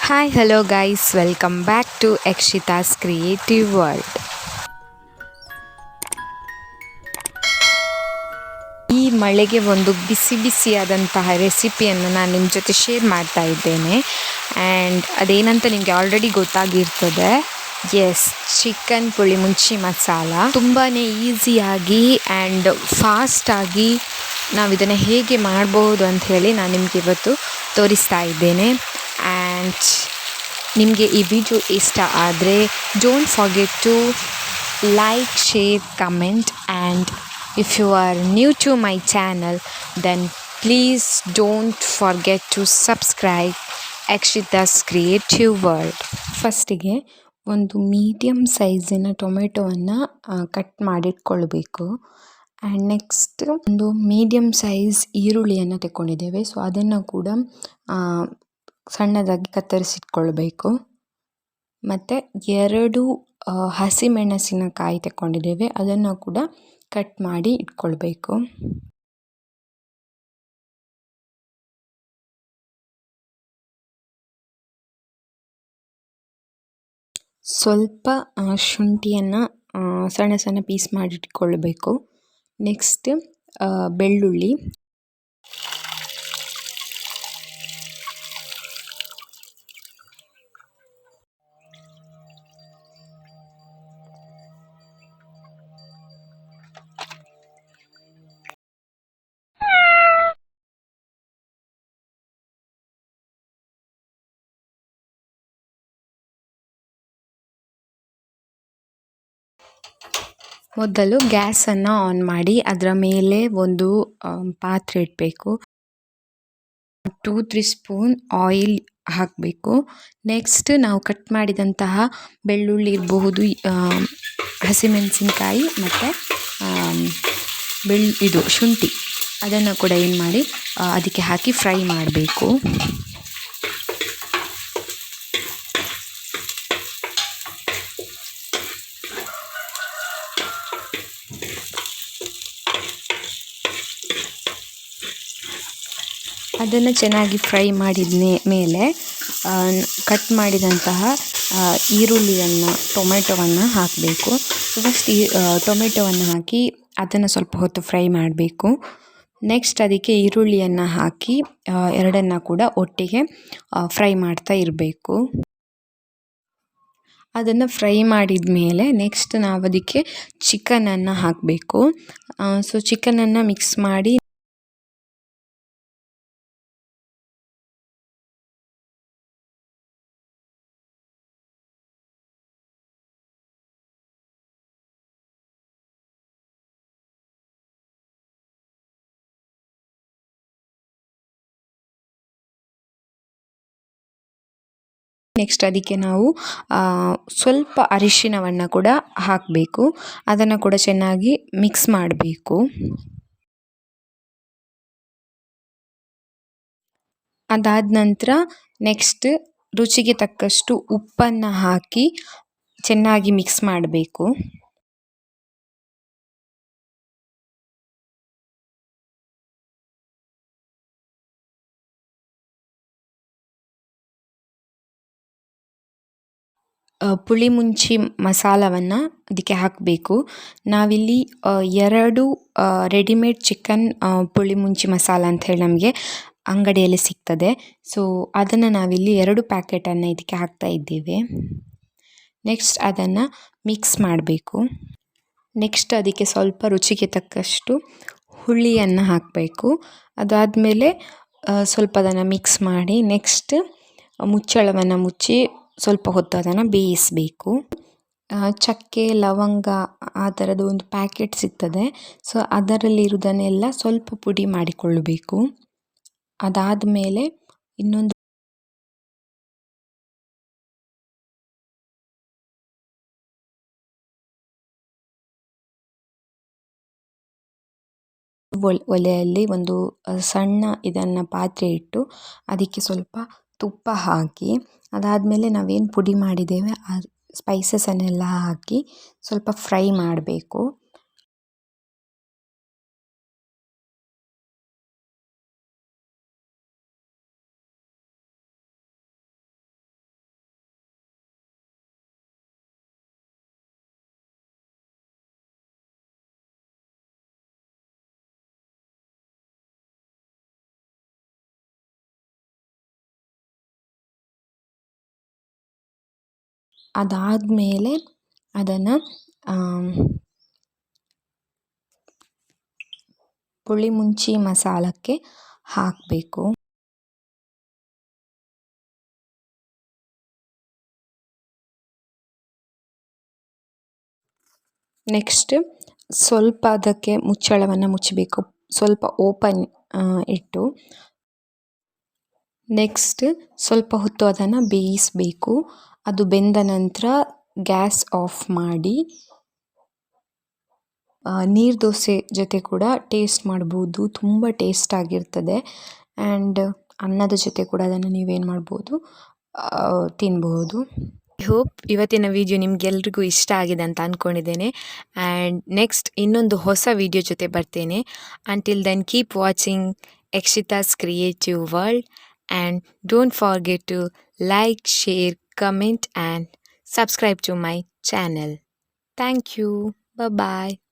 Hi, hello guys, welcome back to Akshita's Creative World. ಈ ಮಳೆಗೆ ಒಂದು ಬಿಸಿ ಬಿಸಿಯಾದಂತಹ ರೆಸಿಪಿಯನ್ನು ನಾನು ನಿಮ್ಮ ಜೊತೆ ಶೇರ್ ಮಾಡ್ತಾ ಇದ್ದೇನೆ ಆ್ಯಂಡ್ ಅದೇನಂತ ನಿಮಗೆ ಆಲ್ರೆಡಿ ಗೊತ್ತಾಗಿರ್ತದೆ. ಎಸ್, ಚಿಕನ್ ಪುಳಿಮುಂಚಿ ಮಸಾಲ ತುಂಬಾ ಈಸಿಯಾಗಿ ಆ್ಯಂಡ್ ಫಾಸ್ಟಾಗಿ ನಾವು ಇದನ್ನು ಹೇಗೆ ಮಾಡಬಹುದು ಅಂತ ಹೇಳಿ ನಾನು ನಿಮಗೆ ಇವತ್ತು ತೋರಿಸ್ತಾ ಇದ್ದೇನೆ. ಆ್ಯಂಡ್ ನಿಮಗೆ ಈ ವಿಡಿಯೋ ಇಷ್ಟ ಆದರೆ don't forget to like, share, comment and if you are new to my channel then please don't forget to subscribe Akshita's Creative World. ಫಸ್ಟಿಗೆ ಒಂದು ಮೀಡಿಯಮ್ ಸೈಜಿನ ಟೊಮೆಟೊವನ್ನು ಕಟ್ ಮಾಡಿಟ್ಕೊಳ್ಬೇಕು. ಆ್ಯಂಡ್ ನೆಕ್ಸ್ಟ್ ಒಂದು ಮೀಡಿಯಮ್ ಸೈಜ್ ಈರುಳ್ಳಿಯನ್ನು ತಗೊಂಡಿದ್ದೇವೆ. So ಅದನ್ನು ಕೂಡ ಸಣ್ಣದಾಗಿ ಕತ್ತರಿಸಿಟ್ಕೊಳ್ಬೇಕು. ಮತ್ತು 2 ಹಸಿಮೆಣಸಿನಕಾಯಿ ತಗೊಂಡಿದ್ದೇವೆ, ಅದನ್ನು ಕೂಡ ಕಟ್ ಮಾಡಿ ಇಟ್ಕೊಳ್ಬೇಕು. ಸ್ವಲ್ಪ ಶುಂಠಿಯನ್ನು ಸಣ್ಣ ಸಣ್ಣ ಪೀಸ್ ಮಾಡಿ ಇಟ್ಕೊಳ್ಬೇಕು. ನೆಕ್ಸ್ಟ್ ಬೆಳ್ಳುಳ್ಳಿ, ಮೊದಲು ಗ್ಯಾಸನ್ನು ಆನ್ ಮಾಡಿ ಅದರ ಮೇಲೆ ಒಂದು ಪಾತ್ರೆ ಇಡಬೇಕು. 2-3 ಸ್ಪೂನ್ ಆಯಿಲ್ ಹಾಕಬೇಕು. ನೆಕ್ಸ್ಟ್ ನಾವು ಕಟ್ ಮಾಡಿದಂತಹ ಬೆಳ್ಳುಳ್ಳಿ ಇರಬಹುದು, ಹಸಿಮೆಣಸಿನಕಾಯಿ ಮತ್ತು ಶುಂಠಿ, ಅದನ್ನು ಕೂಡ ಏನು ಮಾಡಿ ಅದಕ್ಕೆ ಹಾಕಿ ಫ್ರೈ ಮಾಡಬೇಕು. ಅದನ್ನು ಚೆನ್ನಾಗಿ ಫ್ರೈ ಮಾಡಿದ ಮೇಲೆ ಕಟ್ ಮಾಡಿದಂತಹ ಈರುಳ್ಳಿಯನ್ನು, ಟೊಮೆಟೊವನ್ನು ಹಾಕಬೇಕು. ಫಸ್ಟ್ ಟೊಮೆಟೊವನ್ನು ಹಾಕಿ ಅದನ್ನು ಸ್ವಲ್ಪ ಹೊತ್ತು ಫ್ರೈ ಮಾಡಬೇಕು. ನೆಕ್ಸ್ಟ್ ಅದಕ್ಕೆ ಈರುಳ್ಳಿಯನ್ನು ಹಾಕಿ ಎರಡನ್ನು ಕೂಡ ಒಟ್ಟಿಗೆ ಫ್ರೈ ಮಾಡ್ತಾ ಇರಬೇಕು. ಅದನ್ನು ಫ್ರೈ ಮಾಡಿದ ಮೇಲೆ ನೆಕ್ಸ್ಟ್ ನಾವು ಅದಕ್ಕೆ ಚಿಕನನ್ನು ಹಾಕಬೇಕು. ಸೊ ಚಿಕನನ್ನು ಮಿಕ್ಸ್ ಮಾಡಿ ನೆಕ್ಸ್ಟ್ ಅದಕ್ಕೆ ನಾವು ಸ್ವಲ್ಪ ಅರಿಶಿಣವನ್ನು ಕೂಡ ಹಾಕಬೇಕು. ಅದನ್ನು ಕೂಡ ಚೆನ್ನಾಗಿ ಮಿಕ್ಸ್ ಮಾಡಬೇಕು. ಅದಾದ ನಂತರ ನೆಕ್ಸ್ಟ್ ರುಚಿಗೆ ತಕ್ಕಷ್ಟು ಉಪ್ಪನ್ನು ಹಾಕಿ ಚೆನ್ನಾಗಿ ಮಿಕ್ಸ್ ಮಾಡಬೇಕು. ಪುಳಿಮುಂಚಿ ಮಸಾಲವನ್ನು ಅದಕ್ಕೆ ಹಾಕಬೇಕು. ನಾವಿಲ್ಲಿ 2 ರೆಡಿಮೇಡ್ ಚಿಕನ್ ಪುಳಿಮುಂಚಿ ಮಸಾಲ ಅಂತ ಹೇಳಿ ನಮಗೆ ಅಂಗಡಿಯಲ್ಲಿ ಸಿಗ್ತದೆ. ಸೊ ಅದನ್ನು ನಾವಿಲ್ಲಿ 2 ಪ್ಯಾಕೆಟನ್ನು ಇದಕ್ಕೆ ಹಾಕ್ತಾ ಇದ್ದೇವೆ. ನೆಕ್ಸ್ಟ್ ಅದನ್ನು ಮಿಕ್ಸ್ ಮಾಡಬೇಕು. ನೆಕ್ಸ್ಟ್ ಅದಕ್ಕೆ ಸ್ವಲ್ಪ ರುಚಿಗೆ ತಕ್ಕಷ್ಟು ಹುಳಿಯನ್ನು ಹಾಕಬೇಕು. ಅದಾದಮೇಲೆ ಸ್ವಲ್ಪ ಅದನ್ನು ಮಿಕ್ಸ್ ಮಾಡಿ ನೆಕ್ಸ್ಟ್ ಮುಚ್ಚಳವನ್ನು ಮುಚ್ಚಿ ಸ್ವಲ್ಪ ಹೊತ್ತು ಅದನ್ನು ಬೇಯಿಸಬೇಕು. ಚಕ್ಕೆ, ಲವಂಗ ಆ ಥರದ ಒಂದು ಪ್ಯಾಕೆಟ್ ಸಿಗ್ತದೆ. ಸೊ ಅದರಲ್ಲಿರುವುದನ್ನೆಲ್ಲ ಸ್ವಲ್ಪ ಪುಡಿ ಮಾಡಿಕೊಳ್ಳಬೇಕು. ಅದಾದಮೇಲೆ ಇನ್ನೊಂದು ಒಲೆಯಲ್ಲಿ ಒಂದು ಸಣ್ಣ ಇದನ್ನು ಪಾತ್ರೆ ಇಟ್ಟು ಅದಕ್ಕೆ ಸ್ವಲ್ಪ ತುಪ್ಪ ಹಾಕಿ, ಅದಾದಮೇಲೆ ನಾವೇನು ಪುಡಿ ಮಾಡಿದ್ದೇವೆ ಆ ಸ್ಪೈಸಸನ್ನೆಲ್ಲ ಹಾಕಿ ಸ್ವಲ್ಪ ಫ್ರೈ ಮಾಡಬೇಕು. ಅದಾದಮೇಲೆ ಅದನ್ನು ಪುಳಿಮುಂಚಿ ಮಸಾಲಕ್ಕೆ ಹಾಕಬೇಕು. ನೆಕ್ಸ್ಟ್ ಸ್ವಲ್ಪ ಅದಕ್ಕೆ ಮುಚ್ಚಳವನ್ನು ಮುಚ್ಚಬೇಕು, ಸ್ವಲ್ಪ ಓಪನ್ ಇಟ್ಟು. ನೆಕ್ಸ್ಟ್ ಸ್ವಲ್ಪ ಹೊತ್ತು ಅದನ್ನು ಬೇಯಿಸಬೇಕು. ಅದು ಬೆಂದ ನಂತರ ಗ್ಯಾಸ್ ಆಫ್ ಮಾಡಿ ನೀರು ದೋಸೆ ಜೊತೆ ಕೂಡ ಟೇಸ್ಟ್ ಮಾಡ್ಬೋದು, ತುಂಬ ಟೇಸ್ಟ್ ಆಗಿರ್ತದೆ. ಆ್ಯಂಡ್ ಅನ್ನದ ಜೊತೆ ಕೂಡ ಅದನ್ನು ನೀವೇನು ಮಾಡ್ಬೋದು, ತಿನ್ಬೋದು. ಐ ಹೋಪ್ ಇವತ್ತಿನ ವಿಡಿಯೋ ನಿಮಗೆಲ್ರಿಗೂ ಇಷ್ಟ ಆಗಿದೆ ಅಂತ ಅಂದ್ಕೊಂಡಿದ್ದೇನೆ. ಆ್ಯಂಡ್ ನೆಕ್ಸ್ಟ್ ಇನ್ನೊಂದು ಹೊಸ ವಿಡಿಯೋ ಜೊತೆ ಬರ್ತೇನೆ. Until then keep watching Yakshita's creative world and don't forget to like, share, comment and subscribe to my channel. Thank you. Bye bye.